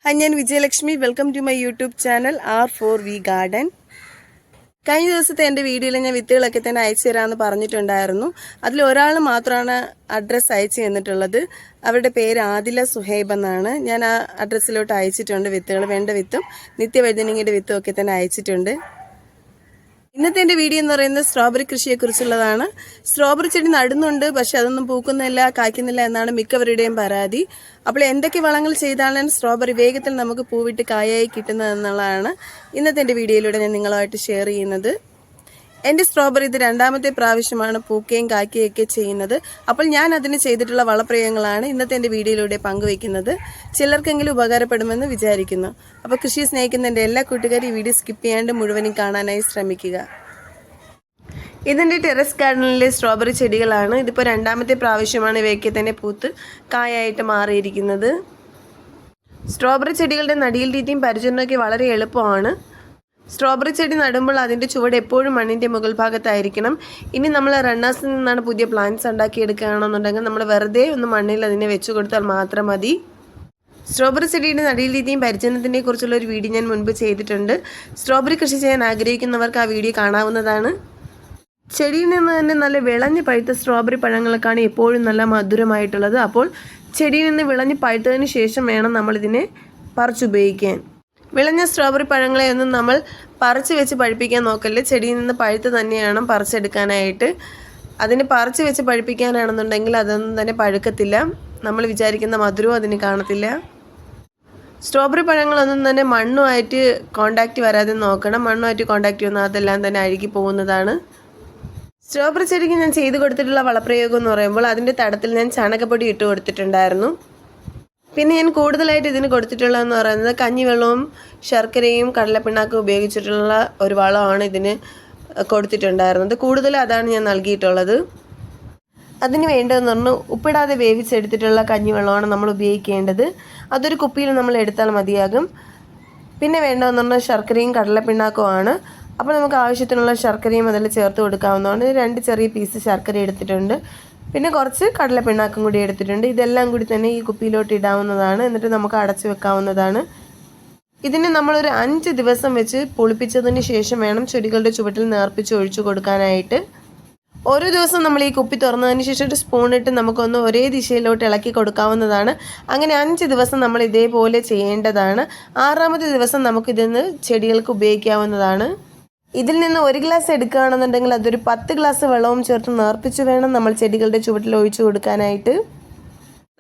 Hi, I am Vijayalakshmi. Welcome to my YouTube channel R4V Garden. കഴിഞ്ഞ ദിവസത്തെ എൻ്റെ വീഡിയോയിൽ ഞാൻ വിത്തുകളൊക്കെ തന്നെ അയച്ചു തരാമെന്ന് പറഞ്ഞിട്ടുണ്ടായിരുന്നു. അതിൽ ഒരാൾ മാത്രമാണ് അഡ്രസ്സ് അയച്ചു തന്നിട്ടുള്ളത്. അവരുടെ പേര് ആദില സുഹൈബ് എന്നാണ്. ഞാൻ ആ അഡ്രസ്സിലോട്ട് അയച്ചിട്ടുണ്ട് വിത്തുകൾ. വേണ്ട വിത്തും നിത്യവൈദ്യനിങ്ങിൻ്റെ വിത്തും ഒക്കെ തന്നെ അയച്ചിട്ടുണ്ട്. ഇന്നത്തെ എൻ്റെ വീഡിയോ എന്ന് പറയുന്നത് സ്ട്രോബെറി കൃഷിയെക്കുറിച്ചുള്ളതാണ്. സ്ട്രോബെറി ചെടി നടുന്നുണ്ട്, പക്ഷെ അതൊന്നും പൂക്കുന്നില്ല, കായ്ക്കുന്നില്ല എന്നാണ് മിക്കവരുടെയും പരാതി. അപ്പോൾ എന്തൊക്കെ വളങ്ങൾ ചെയ്താലാണ് സ്ട്രോബെറി വേഗത്തിൽ നമുക്ക് പൂവിട്ട് കായായി കിട്ടുന്നതെന്നുള്ളതാണ് ഇന്നത്തെ എൻ്റെ വീഡിയോയിലൂടെ ഞാൻ നിങ്ങളുമായിട്ട് ഷെയർ ചെയ്യുന്നത്. എൻ്റെ സ്ട്രോബെറി ഇത് രണ്ടാമത്തെ പ്രാവശ്യമാണ് പൂക്കുകയും കായ്ക്കുകയൊക്കെ ചെയ്യുന്നത്. അപ്പോൾ ഞാൻ അതിന് ചെയ്തിട്ടുള്ള വളപ്രയോഗങ്ങളാണ് ഇന്നത്തെ എൻ്റെ വീഡിയോയിലൂടെ പങ്കുവയ്ക്കുന്നത്. ചിലർക്കെങ്കിലും ഉപകാരപ്പെടുമെന്ന് വിചാരിക്കുന്നു. അപ്പോൾ കൃഷി സ്നേഹിക്കുന്ന എൻ്റെ എല്ലാ കൂട്ടുകാരും ഈ വീഡിയോ സ്കിപ്പ് ചെയ്യാണ്ട് മുഴുവനും കാണാനായി ശ്രമിക്കുക. ഇതിൻ്റെ ടെറസ് ഗാർഡനിലെ സ്ട്രോബെറി ചെടികളാണ്. ഇതിപ്പോൾ രണ്ടാമത്തെ പ്രാവശ്യമാണ് ഇവയൊക്കെ തന്നെ പൂത്ത് കായായിട്ട് മാറിയിരിക്കുന്നത്. സ്ട്രോബെറി ചെടികളുടെ നടിയിൽ രീതിയും പരിചരണമൊക്കെ വളരെ എളുപ്പമാണ്. സ്ട്രോബെറി ചെടി നടുമ്പോൾ അതിൻ്റെ ചുവട് എപ്പോഴും മണ്ണിൻ്റെ മുകൾ ഭാഗത്തായിരിക്കണം. ഇനി നമ്മൾ റണ്ണേഴ്സിൽ നിന്നാണ് പുതിയ പ്ലാന്റ്സ് ഉണ്ടാക്കിയെടുക്കുകയാണെന്നുണ്ടെങ്കിൽ നമ്മൾ വെറുതെ ഒന്ന് മണ്ണിൽ അതിനെ വെച്ച് കൊടുത്താൽ മാത്രം മതി. സ്ട്രോബെറി ചെടിയുടെ നടിയിൽ രീതിയും പരിചരണത്തിനെ കുറിച്ചുള്ള ഒരു വീഡിയോ ഞാൻ മുൻപ് ചെയ്തിട്ടുണ്ട്. സ്ട്രോബെറി കൃഷി ചെയ്യാൻ ആഗ്രഹിക്കുന്നവർക്ക് ആ വീഡിയോ കാണാവുന്നതാണ്. ചെടിയിൽ നിന്ന് തന്നെ നല്ല വിളഞ്ഞ് പഴുത്ത സ്ട്രോബെറി പഴങ്ങൾക്കാണ് എപ്പോഴും നല്ല മധുരമായിട്ടുള്ളത്. അപ്പോൾ ചെടിയിൽ നിന്ന് വിളഞ്ഞ് പഴുത്തതിന് ശേഷം വേണം നമ്മളിതിനെ പറിച്ചുപയോഗിക്കാൻ. വിളഞ്ഞ സ്ട്രോബെറി പഴങ്ങളെ ഒന്നും നമ്മൾ പറിച്ച് വെച്ച് പഴുപ്പിക്കാൻ നോക്കല്ലേ. ചെടിയിൽ നിന്ന് പഴുത്ത് തന്നെയാണ് പറിച്ചെടുക്കാനായിട്ട്. അതിന് പറിച്ച് വെച്ച് പഴുപ്പിക്കാനാണെന്നുണ്ടെങ്കിൽ അതൊന്നും തന്നെ പഴുക്കത്തില്ല. നമ്മൾ വിചാരിക്കുന്ന മധുരവും അതിന് കാണത്തില്ല. സ്ട്രോബെറി പഴങ്ങളൊന്നും തന്നെ മണ്ണുമായിട്ട് കോണ്ടാക്റ്റ് വരാതെ നോക്കണം. മണ്ണുമായിട്ട് കോണ്ടാക്റ്റ് വന്നാൽ അതെല്ലാം തന്നെ അഴുകി പോകുന്നതാണ്. സ്ട്രോബെറി ചെടിക്ക് ഞാൻ ചെയ്ത് കൊടുത്തിട്ടുള്ള വളപ്രയോഗം എന്ന് പറയുമ്പോൾ അതിൻ്റെ തടത്തിൽ ഞാൻ ചാണകപ്പൊടി ഇട്ട് കൊടുത്തിട്ടുണ്ടായിരുന്നു. പിന്നെ ഞാൻ കൂടുതലായിട്ട് ഇതിന് കൊടുത്തിട്ടുള്ളതെന്ന് പറയുന്നത് കഞ്ഞിവെള്ളവും ശർക്കരയും കടലപ്പിണ്ണാക്കും ഉപയോഗിച്ചിട്ടുള്ള ഒരു വളമാണ് ഇതിന് കൊടുത്തിട്ടുണ്ടായിരുന്നത്. കൂടുതൽ അതാണ് ഞാൻ നൽകിയിട്ടുള്ളത്. അതിന് വേണ്ടതെന്ന് പറഞ്ഞാൽ ഉപ്പിടാതെ വേവിച്ചെടുത്തിട്ടുള്ള കഞ്ഞിവെള്ളമാണ് നമ്മൾ ഉപയോഗിക്കേണ്ടത്. അതൊരു കുപ്പിയിൽ നമ്മൾ എടുത്താൽ മതിയാകും. പിന്നെ വേണ്ടതെന്ന് പറഞ്ഞാൽ ശർക്കരയും കടലപ്പിണ്ണാക്കുമാണ്. അപ്പോൾ നമുക്ക് ആവശ്യത്തിനുള്ള ശർക്കരയും അതിൽ ചേർത്ത് കൊടുക്കാവുന്നതാണ്. 2 ചെറിയ പീസ് ശർക്കര എടുത്തിട്ടുണ്ട്. പിന്നെ കുറച്ച് കടലപ്പിണ്ണാക്കും കൂടി എടുത്തിട്ടുണ്ട്. ഇതെല്ലാം കൂടി തന്നെ ഈ കുപ്പിയിലോട്ട് ഇടാവുന്നതാണ്. എന്നിട്ട് നമുക്ക് അടച്ചു വെക്കാവുന്നതാണ്. ഇതിന് നമ്മളൊരു 5 ദിവസം വെച്ച് പുളിപ്പിച്ചതിന് ശേഷം വേണം ചെടികളുടെ ചുവട്ടിൽ നേർപ്പിച്ച് ഒഴിച്ചു കൊടുക്കാനായിട്ട്. ഓരോ ദിവസം നമ്മൾ ഈ കുപ്പി തുറന്നതിന് ശേഷം ഒരു സ്പൂണിട്ട് നമുക്കൊന്ന് ഒരേ ദിശയിലോട്ട് ഇളക്കി കൊടുക്കാവുന്നതാണ്. അങ്ങനെ 5 ദിവസം നമ്മൾ ഇതേപോലെ ചെയ്യേണ്ടതാണ്. 6ാമത്തെ ദിവസം നമുക്കിതിന്ന് ചെടികൾക്ക് ഉപയോഗിക്കാവുന്നതാണ്. ഇതിൽ നിന്ന് 1 ഗ്ലാസ് എടുക്കുകയാണെന്നുണ്ടെങ്കിൽ അതൊരു 10 ഗ്ലാസ് വെള്ളവും ചേർത്ത് നേർപ്പിച്ച് വേണം നമ്മൾ ചെടികളുടെ ചുവട്ടിൽ ഒഴിച്ചു കൊടുക്കാനായിട്ട്.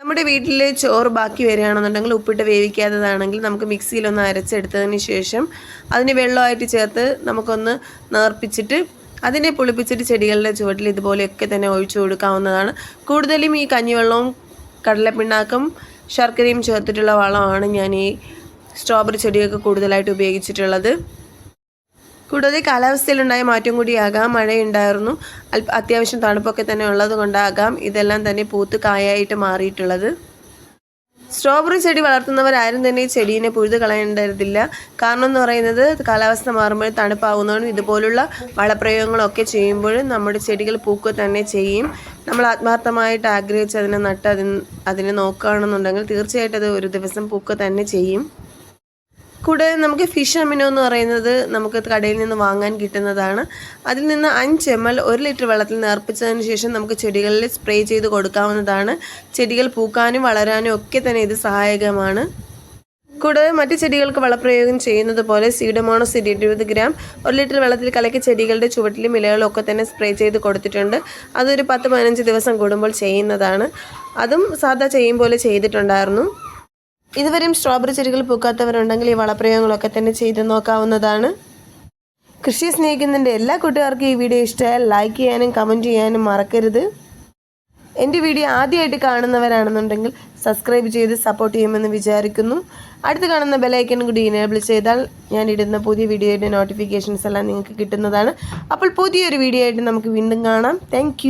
നമ്മുടെ വീട്ടിൽ ചോറ് ബാക്കി വരികയാണെന്നുണ്ടെങ്കിൽ ഉപ്പിട്ട് വേവിക്കാത്തതാണെങ്കിൽ നമുക്ക് മിക്സിയിലൊന്ന് അരച്ചെടുത്തതിന് ശേഷം അതിന് വെള്ളമായിട്ട് ചേർത്ത് നമുക്കൊന്ന് നേർപ്പിച്ചിട്ട് അതിനെ പുളിപ്പിച്ചിട്ട് ചെടികളുടെ ചുവട്ടിൽ ഇതുപോലെയൊക്കെ തന്നെ ഒഴിച്ചു കൊടുക്കാവുന്നതാണ്. കൂടുതലും ഈ കഞ്ഞിവെള്ളവും കടലപ്പിണ്ണാക്കും ശർക്കരയും ചേർത്തിട്ടുള്ള വളമാണ് ഞാൻ ഈ സ്ട്രോബെറി ചെടിയൊക്കെ കൂടുതലായിട്ട് ഉപയോഗിച്ചിട്ടുള്ളത്. കൂടാതെ കാലാവസ്ഥയിലുണ്ടായ മാറ്റം കൂടിയാകാം. മഴയുണ്ടായിരുന്നു, അത്യാവശ്യം തണുപ്പൊക്കെ തന്നെ ഉള്ളത് കൊണ്ടാകാം ഇതെല്ലാം തന്നെ പൂത്ത് കായായിട്ട് മാറിയിട്ടുള്ളത്. സ്ട്രോബെറി ചെടി വളർത്തുന്നവരാരും തന്നെ ഈ ചെടീനെ പുഴുത് കളയേണ്ടതില്ല. കാരണം എന്ന് പറയുന്നത് കാലാവസ്ഥ മാറുമ്പോൾ തണുപ്പാകുന്നതുകൊണ്ട് ഇതുപോലുള്ള വളപ്രയോഗങ്ങളൊക്കെ ചെയ്യുമ്പോൾ നമ്മുടെ ചെടികൾ പൂക്കുക തന്നെ ചെയ്യും. നമ്മൾ ആത്മാർത്ഥമായിട്ട് ആഗ്രഹിച്ച് അതിനെ നട്ട് അതിനെ നോക്കുകയാണെന്നുണ്ടെങ്കിൽ തീർച്ചയായിട്ടും അത് ഒരു ദിവസം പൂക്കുക തന്നെ ചെയ്യും. കൂടാതെ നമുക്ക് ഫിഷ് അമിനോ എന്ന് പറയുന്നത് നമുക്ക് കടയിൽ നിന്ന് വാങ്ങാൻ കിട്ടുന്നതാണ്. അതിൽ നിന്ന് 5 ml 1 ലിറ്റർ വെള്ളത്തിൽ നേർപ്പിച്ചതിന് ശേഷം നമുക്ക് ചെടികളിൽ സ്പ്രേ ചെയ്ത് കൊടുക്കാവുന്നതാണ്. ചെടികൾ പൂക്കാനും വളരാനും ഒക്കെ തന്നെ ഇത് സഹായകമാണ്. കൂടാതെ മറ്റ് ചെടികൾക്ക് വളപ്രയോഗം ചെയ്യുന്നത് പോലെ സീഡോമോണസ് 20 ഗ്രാം 1 ലിറ്റർ വെള്ളത്തിൽ കലക്കി ചെടികളുടെ ചുവട്ടിലും ഇലകളും ഒക്കെ തന്നെ സ്പ്രേ ചെയ്ത് കൊടുത്തിട്ടുണ്ട്. അതൊരു 10-15 ദിവസം കൂടുമ്പോൾ ചെയ്യുന്നതാണ്. അതും സാധാ ചെയ്യും പോലെ ചെയ്തിട്ടുണ്ടായിരുന്നു. ഇതുവരെയും സ്ട്രോബെറി ചെടികൾ പൂക്കാത്തവരുണ്ടെങ്കിൽ ഈ വളപ്രയോഗങ്ങളൊക്കെ തന്നെ ചെയ്ത് നോക്കാവുന്നതാണ്. കൃഷി സ്നേഹിക്കുന്നതിൻ്റെ എല്ലാ കൂട്ടുകാർക്കും ഈ വീഡിയോ ഇഷ്ടമായാൽ ലൈക്ക് ചെയ്യാനും കമൻറ്റ് ചെയ്യാനും മറക്കരുത്. എൻ്റെ വീഡിയോ ആദ്യമായിട്ട് കാണുന്നവരാണെന്നുണ്ടെങ്കിൽ സബ്സ്ക്രൈബ് ചെയ്ത് സപ്പോർട്ട് ചെയ്യുമെന്ന് വിചാരിക്കുന്നു. അടുത്ത് കാണുന്ന ബെലൈക്കൺ കൂടി എനേബിൾ ചെയ്താൽ ഞാൻ ഇടുന്ന പുതിയ വീഡിയോയുടെ നോട്ടിഫിക്കേഷൻസ് എല്ലാം നിങ്ങൾക്ക് കിട്ടുന്നതാണ്. അപ്പോൾ പുതിയൊരു വീഡിയോ ആയിട്ട് നമുക്ക് വീണ്ടും കാണാം. താങ്ക്